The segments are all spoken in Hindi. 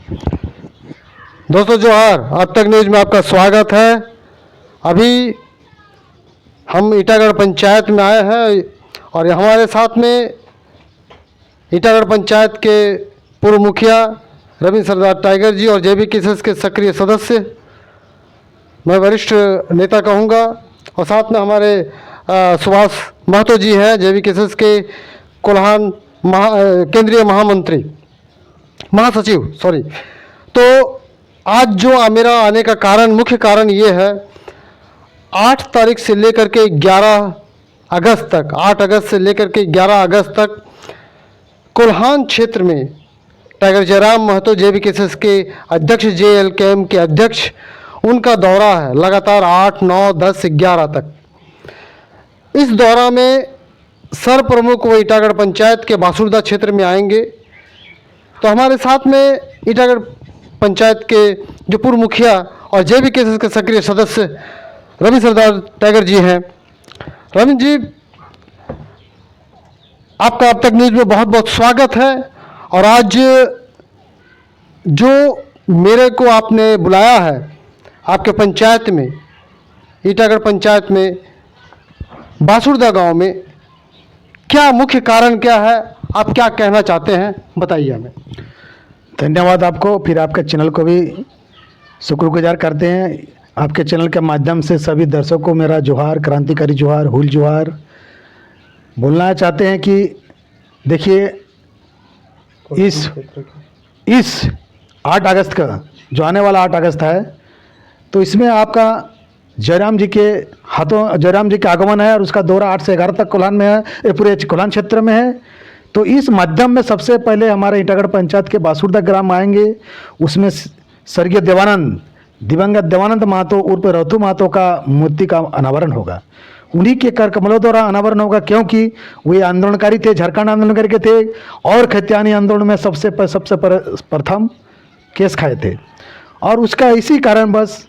दोस्तों जोहार, अब तक न्यूज़ में आपका स्वागत है। अभी हम ईटागढ़ पंचायत में आए हैं और हमारे साथ में ईटागढ़ पंचायत के पूर्व मुखिया रविंद्र सरदार टाइगर जी और JB-KISS के सक्रिय सदस्य, मैं वरिष्ठ नेता कहूँगा, और साथ में हमारे सुभाष महतो जी हैं, JB-KISS के कोल्हान केंद्रीय महासचिव। तो आज जो मेरा आने का कारण, मुख्य कारण ये है, 8 तारीख से लेकर के 11 अगस्त तक, 8 अगस्त से लेकर के 11 अगस्त तक कोल्हान क्षेत्र में टाइगर जयराम महतो JB-KISS के अध्यक्ष, JLKM के अध्यक्ष, उनका दौरा है लगातार 8, 9, 10, 11 तक। इस दौरा में सर प्रमुख वो ईटागढ़ पंचायत के बासुरदा क्षेत्र में आएंगे। तो हमारे साथ में ईटागढ़ पंचायत के जो पूर्व मुखिया और JB-KISS के सक्रिय सदस्य रविंद्र सरदार टाइगर जी हैं। रविंद्र जी, आपका अब तक न्यूज़ में बहुत बहुत स्वागत है। और आज जो मेरे को आपने बुलाया है आपके पंचायत में, ईटागढ़ पंचायत में बासुरदा गांव में, क्या मुख्य कारण क्या है, आप क्या कहना चाहते हैं, बताइए हमें। धन्यवाद आपको, फिर आपके चैनल को भी शुक्रगुजार करते हैं। आपके चैनल के माध्यम से सभी दर्शकों को मेरा जोहार, क्रांतिकारी जोहार, हुल जोहार। बोलना चाहते हैं कि देखिए, इस 8 अगस्त का, जो आने वाला 8 अगस्त है, तो इसमें आपका जयराम जी के आगमन है और उसका दौरा 8 से 11 तक कोल्हान में है, पूरे कोल्हान क्षेत्र में है। तो इस माध्यम में सबसे पहले हमारे ईटागढ़ पंचायत के बासुरदा ग्राम आएंगे। उसमें स्वर्गीय दिवंगत देवानंद महतो उर्फ रथु महतो का मूर्ति का अनावरण होगा। उन्हीं के कर कमलों द्वारा अनावरण होगा, क्योंकि वे आंदोलनकारी थे, झारखंड आंदोलनकारी के थे और खतियानी आंदोलन में सबसे प्रथम केस खाए थे। और उसका इसी कारण बस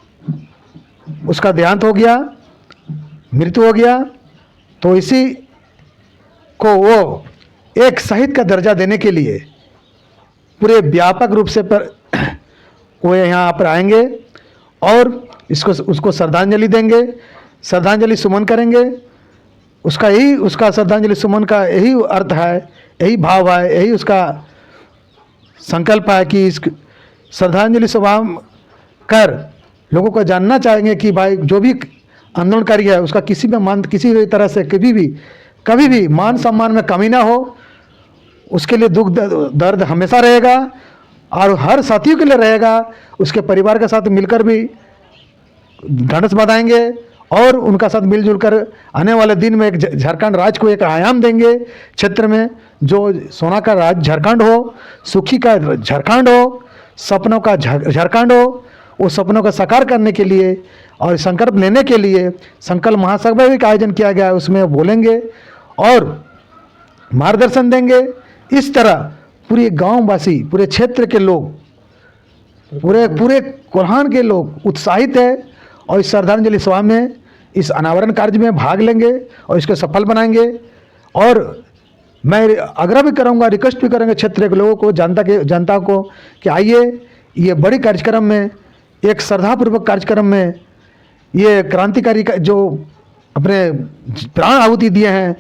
उसका देहांत हो गया, मृत्यु हो गया। तो इसी को वो एक शहीद का दर्जा देने के लिए पूरे व्यापक रूप से वो यहाँ पर आएंगे और उसको श्रद्धांजलि देंगे, श्रद्धांजलि सुमन करेंगे। उसका श्रद्धांजलि सुमन का यही अर्थ है, यही भाव है, यही उसका संकल्प है कि इस श्रद्धांजलि सभा कर लोगों को जानना चाहेंगे कि भाई जो भी आंदोलनकारी है उसका किसी भी तरह से कभी भी मान सम्मान में कमी ना हो। उसके लिए दुख दर्द हमेशा रहेगा और हर साथियों के लिए रहेगा। उसके परिवार के साथ मिलकर भी ढांढस बंधाएंगे और उनका साथ मिलजुल कर आने वाले दिन में एक झारखंड राज्य को एक आयाम देंगे। क्षेत्र में जो सोना का राज्य झारखंड हो, सुखी का झारखंड हो, सपनों का झारखंड हो, उस सपनों को साकार करने के लिए और संकल्प लेने के लिए संकल्प महासभा भी का आयोजन किया गया है। उसमें बोलेंगे और मार्गदर्शन देंगे। इस तरह पूरे गांववासी, पूरे क्षेत्र के लोग, पूरे कोल्हान के लोग उत्साहित है और इस श्रद्धांजलि सभा में, इस अनावरण कार्य में भाग लेंगे और इसको सफल बनाएंगे। और मैं आग्रह भी करूंगा, रिक्वेस्ट भी करेंगे क्षेत्र के लोगों को, जनता को कि आइए, ये बड़ी कार्यक्रम में, एक श्रद्धापूर्वक कार्यक्रम में, ये क्रांतिकारी का जो अपने प्राण आहुति दिए हैं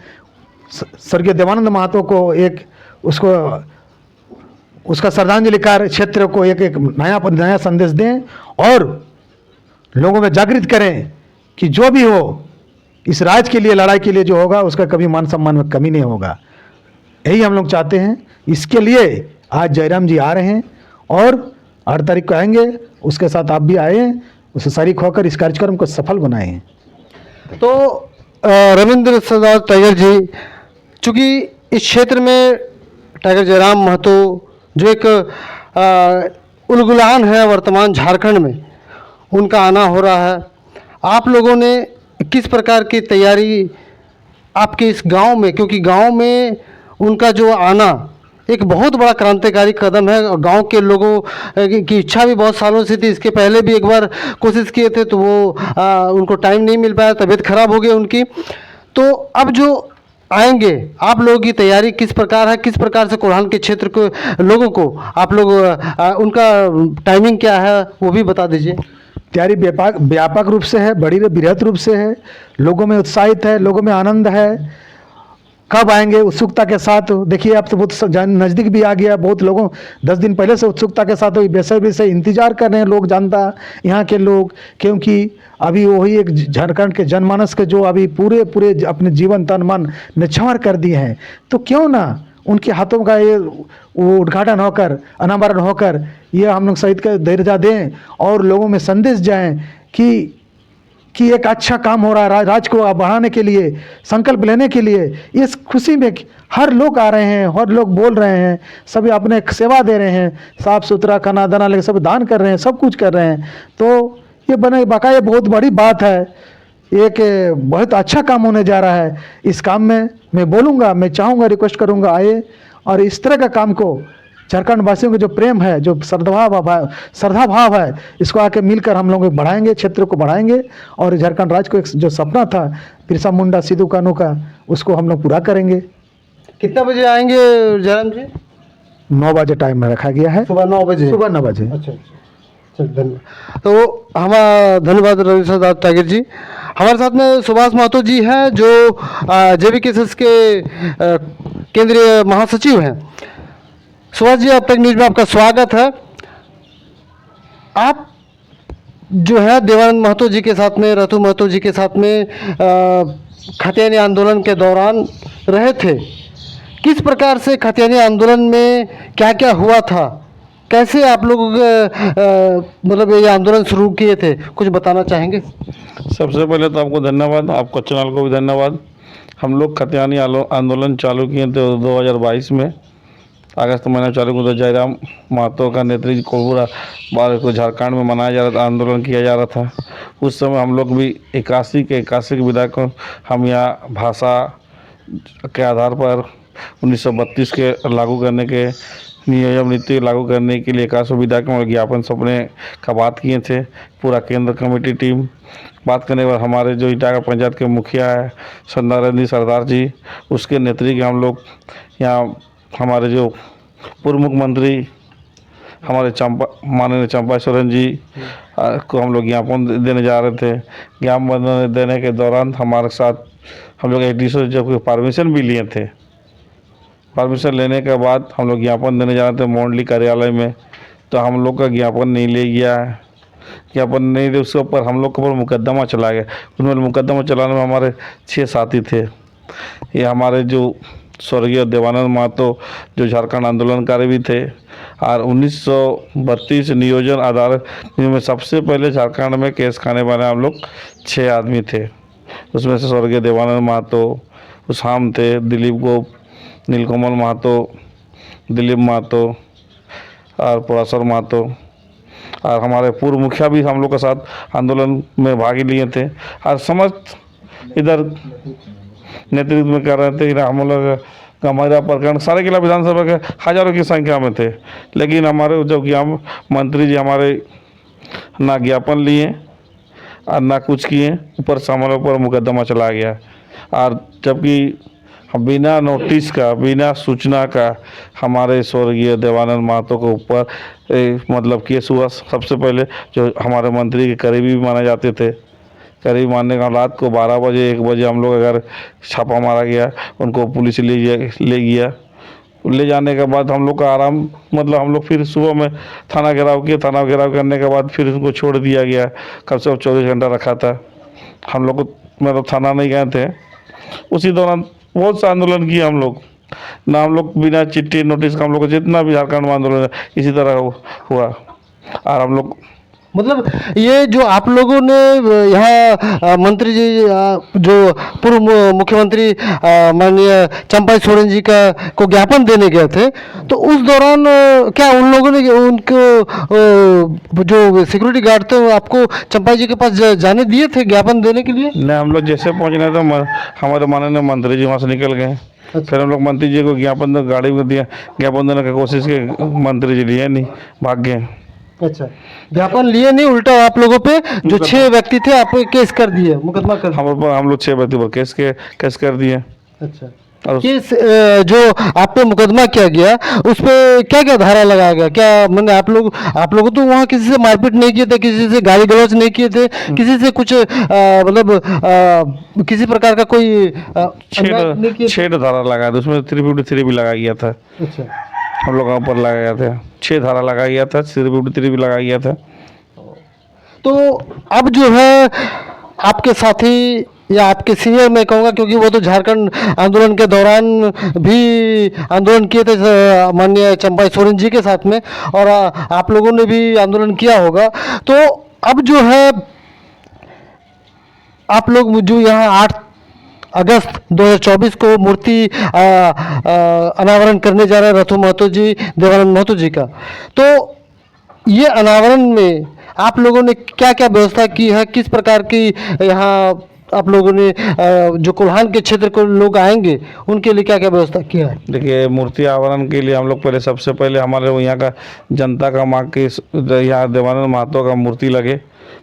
स्वर्गीय देवानंद महतो को, एक उसका श्रद्धांजलि कार्य क्षेत्र को एक नया संदेश दें और लोगों में जागृत करें कि जो भी हो, इस राज्य के लिए, लड़ाई के लिए जो होगा उसका कभी मान सम्मान में कमी नहीं होगा। यही हम लोग चाहते हैं। इसके लिए आज जयराम जी आ रहे हैं और 8 तारीख को आएंगे। उसके साथ आप भी आए, उसे शरीक होकर इस कार्यक्रम को सफल बनाएं। तो रविंद्र सरदार टाइगर जी, चूँकि इस क्षेत्र में टाइगर जयराम महतो जो एक उलगुलान है वर्तमान झारखंड में, उनका आना हो रहा है। आप लोगों ने किस प्रकार की तैयारी आपके इस गांव में, क्योंकि गांव में उनका जो आना एक बहुत बड़ा क्रांतिकारी कदम है। और गांव के लोगों की इच्छा भी बहुत सालों से थी। इसके पहले भी एक बार कोशिश किए थे तो वो उनको टाइम नहीं मिल पाया, तबीयत खराब हो गई उनकी। तो अब जो आएंगे, आप लोगों की तैयारी किस प्रकार है, किस प्रकार से कोल्हान के क्षेत्र के लोगों को आप लोग उनका टाइमिंग क्या है वो भी बता दीजिए। तैयारी व्यापक व्यापक रूप से है, बड़ी बृहद रूप से है, लोगों में उत्साहित है, लोगों में आनंद है। कब आएंगे उत्सुकता के साथ, देखिए अब तो बहुत नज़दीक भी आ गया, बहुत लोगों 10 दिन पहले से उत्सुकता के साथ बेसब्री से इंतजार कर रहे हैं लोग, जानता यहाँ के लोग, क्योंकि अभी वही एक झारखंड के जनमानस के जो अभी पूरे पूरे अपने जीवन तन मन निछावर कर दिए हैं, तो क्यों ना उनके हाथों का ये वो उद्घाटन होकर, अनावरण होकर ये हम लोग शहीद का दर्जा दें और लोगों में संदेश जाएं कि एक अच्छा काम हो रहा है राज्य को बढ़ाने के लिए, संकल्प लेने के लिए। इस खुशी में हर लोग आ रहे हैं, हर लोग बोल रहे हैं, सभी अपने सेवा दे रहे हैं, साफ सुथरा खाना दाना लेकर सब दान कर रहे हैं, सब कुछ कर रहे हैं। तो ये बने बाकायदा बहुत बड़ी बात है, एक बहुत अच्छा काम होने जा रहा है। इस काम में मैं बोलूँगा, मैं चाहूँगा, रिक्वेस्ट करूँगा आए और इस तरह का काम को झारखंड वासियों का जो प्रेम है, जो श्रद्धा भाव है, इसको आके मिलकर हम लोग बढ़ाएंगे, क्षेत्र को बढ़ाएंगे और झारखंड राज्य को एक जो सपना था बिरसा मुंडा सिद्धू कान्हू का, उसको हम लोग पूरा करेंगे। कितना बजे आएंगे जयराम जी? 9 बजे टाइम में रखा गया है, सुबह 9 बजे। सुबह 9 बजे। अच्छा अच्छा, चल धन्यवाद। तो हमारा धन्यवाद रविशंकर त्यागी जी। हमारे साथ में सुभाष महतो जी हैं जो JVKSS के केंद्रीय महासचिव हैं। सुभाष जी, अब तक न्यूज़ में आपका स्वागत है। आप जो है देवानंद महतो जी के साथ में, रतु महतो जी के साथ में खतियानी आंदोलन के दौरान रहे थे। किस प्रकार से खतियानी आंदोलन में क्या क्या हुआ था, कैसे आप लोग मतलब ये आंदोलन शुरू किए थे, कुछ बताना चाहेंगे? सबसे पहले तो आपको धन्यवाद, आपको चैनल को भी धन्यवाद। हम लोग खतियानी आंदोलन चालू किए थे 2022 में, अगस्त महीने चालू किया। जयराम महतो का नेतृत्व कोबरा बार को झारखंड में मनाया जा रहा था, आंदोलन किया जा रहा था। उस समय हम लोग भी 81 के विधायक हम यहाँ भाषा के आधार पर 1932 के लागू करने के नियम नीति लागू करने के लिए 81 विधायकों में ज्ञापन सौंपने का बात किए थे। पूरा केंद्र कमेटी टीम बात करने के बाद हमारे जो ईटागढ़ पंचायत के मुखिया है नरेंद्र सरदार जी, उसके नेतृत्व हम लोग यहाँ हमारे जो पूर्व मुख्यमंत्री हमारे माननीय चंपा सोरेन जी को हम लोग ज्ञापन देने जा रहे थे। ज्ञापन देने के दौरान हमारे साथ हम लोग ADC से जब परमिशन भी लिए थे। परमिशन लेने के बाद हम लोग ज्ञापन देने जा रहे थे मोंडली कार्यालय में, तो हम लोग का ज्ञापन नहीं ले गया। ज्ञापन नहीं दे, उसके ऊपर हम लोग के ऊपर मुकदमा चला गया। उनमें मुकदमा चलाने में हमारे 6 साथी थे। ये हमारे जो स्वर्गीय देवानंद महतो जो झारखंड आंदोलनकारी भी थे और 1932 नियोजन आधार में सबसे पहले झारखंड में केस खाने वाले हम लोग 6 आदमी थे। उसमें से स्वर्गीय देवानंद महतो, उस हम थे, दिलीप गोप, नीलकमल महतो, दिलीप महतो और पराशर महतो और हमारे पूर्व मुखिया भी हम लोग के साथ आंदोलन में भाग लिए थे। और समस्त इधर नेतृत्व में कर रहे थे। हम लोग हमारा प्रखंड सारे जिला विधानसभा के हजारों की संख्या में थे, लेकिन हमारे जब मंत्री जी हमारे ना ज्ञापन लिए और ना कुछ किए, ऊपर से हमारे ऊपर मुकदमा चला गया। और जबकि बिना नोटिस का, बिना सूचना का हमारे स्वर्गीय देवानंद महतो के ऊपर मतलब केस हुआ। सबसे पहले जो हमारे मंत्री के करीबी भी माने जाते थे, करीब मानने का रात को 12 बजे 1 बजे हम लोग अगर छापा मारा गया, उनको पुलिस ले गया। ले जाने के बाद हम लोग का आराम, मतलब हम लोग फिर सुबह में थाना घेराव किए। थाना घेराव करने के बाद फिर उनको छोड़ दिया गया। कम से कम 24 घंटा रखा था। हम लोग को मतलब थाना नहीं गए थे। उसी दौरान बहुत सा आंदोलन किया हम लोग ना, हम लोग बिना चिट्ठी नोटिस का हम लोग जितना भी झारखंड में आंदोलन है इसी तरह हुआ। और हम लोग मतलब ये जो आप लोगों ने यहाँ मंत्री जी जो पूर्व मुख्यमंत्री माननीय चंपा सोरेन जी का को ज्ञापन देने गए थे, तो उस दौरान क्या उन लोगों ने उनको जो सिक्योरिटी गार्ड थे वो आपको चंपा जी के पास जाने दिए थे ज्ञापन देने के लिए? नहीं, हम लोग जैसे पहुँचने तो हमारे माननीय मंत्री जी वहाँ से निकल गए। फिर हम लोग मंत्री जी को ज्ञापन गाड़ी में दिया, ज्ञापन देने की कोशिश की, मंत्री जी लिए नहीं, भाग गए। अच्छा, ज्ञापन लिए नहीं, उल्टा आप लोगों पे जो 6 व्यक्ति थे आप पे केस कर दिए, मुकदमा कर दिया। हम लोग 6 व्यक्ति पर केस कर दिए। अच्छा, और उस- केस जो आप पे मुकदमा किया गया उस पे क्या क्या धारा लगाया गया? क्या मैंने आप लोग तो वहाँ किसी से मारपीट नहीं किए थे, किसी से गाली गलौज नहीं किए थे, किसी से कुछ मतलब किसी प्रकार का कोई अन्याय नहीं किए थे? छेड़ धारा लगाया था, उसमें 353 भी लगाया गया था, अच्छा, हम लोग के ऊपर लगाया गया था, 6 धारा लगाया गया था, 353 भी लगाया गया था। तो अब जो है आपके साथी या आपके सीनियर मैं कहूँगा, क्योंकि वो तो झारखंड आंदोलन के दौरान भी आंदोलन किए थे माननीय चंपाई सोरेन जी के साथ में, और आप लोगों ने भी आंदोलन किया होगा। तो अब जो है आप लोग जो यहाँ 8 अगस्त 2024 को मूर्ति अनावरण करने जा रहे हैं रथु महतो जी, देवानंद महतो जी का, तो ये अनावरण में आप लोगों ने क्या क्या व्यवस्था की है? किस प्रकार की यहाँ आप लोगों ने जो कोल्हान के क्षेत्र को लोग आएंगे उनके लिए क्या क्या व्यवस्था किया है? देखिए, मूर्ति आवरण के लिए हम लोग पहले सबसे पहले हमारे यहाँ का जनता का मांग के यहाँ देवानंद महतो का मूर्ति लगे।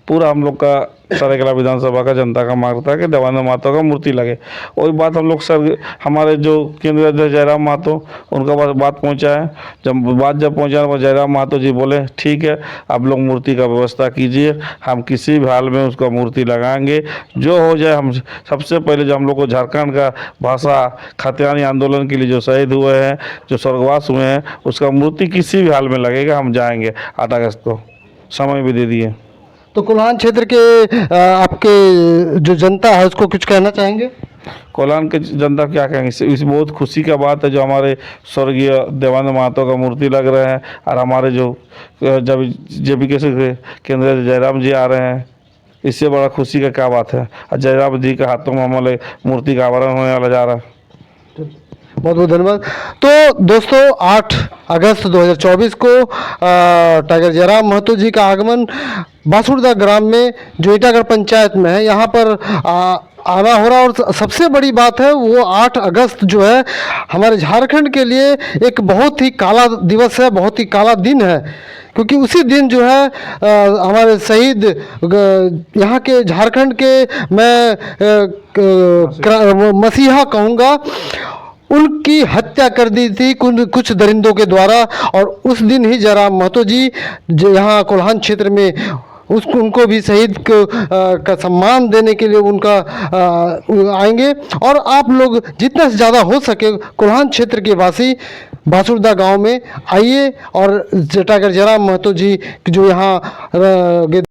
पूरा हम लोग का सरायकेला विधानसभा का जनता का मांग था कि देवानंद महतो का मूर्ति लगे। वही बात हम लोग सर हमारे जो केंद्रीय अध्यक्ष जयराम महतो उनका बात पहुंचा है। जब पहुंचा तो जयराम महतो जी बोले ठीक है, आप लोग मूर्ति का व्यवस्था कीजिए, हम किसी भी हाल में उसका मूर्ति लगाएंगे, जो हो जाए। हम सबसे पहले जो हम लोग को झारखंड का भाषा खतियानी आंदोलन के लिए जो शहीद हुए हैं, जो स्वर्गवास हुए हैं, उसका मूर्ति किसी भी हाल में लगेगा, हम जाएंगे 8 अगस्त को, समय भी दे दिए। तो कोल्हान क्षेत्र के आपके जो जनता है उसको कुछ कहना चाहेंगे? कोल्हान के जनता क्या कहेंगे, इस बहुत खुशी का बात है जो हमारे स्वर्गीय देवानंद महतो का मूर्ति लग रहे हैं, और हमारे जो जब JPK से केंद्रीय जयराम जी आ रहे हैं, इससे बड़ा खुशी का क्या बात है। और जयराम जी के हाथों में हमारे मूर्ति का आवरण होने वाला जा रहा है। बहुत बहुत धन्यवाद। तो दोस्तों 8 अगस्त 2024 को टाइगर जयराम महतो जी का आगमन बासुरदा ग्राम में जो ईटागढ़ पंचायत में है यहाँ पर आना हो रहा। और सबसे बड़ी बात है वो 8 अगस्त जो है हमारे झारखंड के लिए एक बहुत ही काला दिवस है, बहुत ही काला दिन है, क्योंकि उसी दिन जो है हमारे शहीद यहाँ के झारखंड के मैं मसीहा कहूँगा, उनकी हत्या कर दी थी कुछ दरिंदों के द्वारा। और उस दिन ही जयराम महतो जी जो यहाँ कोल्हान क्षेत्र में उनको भी शहीद का सम्मान देने के लिए उनका आएंगे। और आप लोग जितना से ज़्यादा हो सके कोल्हान क्षेत्र के वासी बासुरदा गांव में आइए और टाइगर जयराम महतो जी जो यहाँ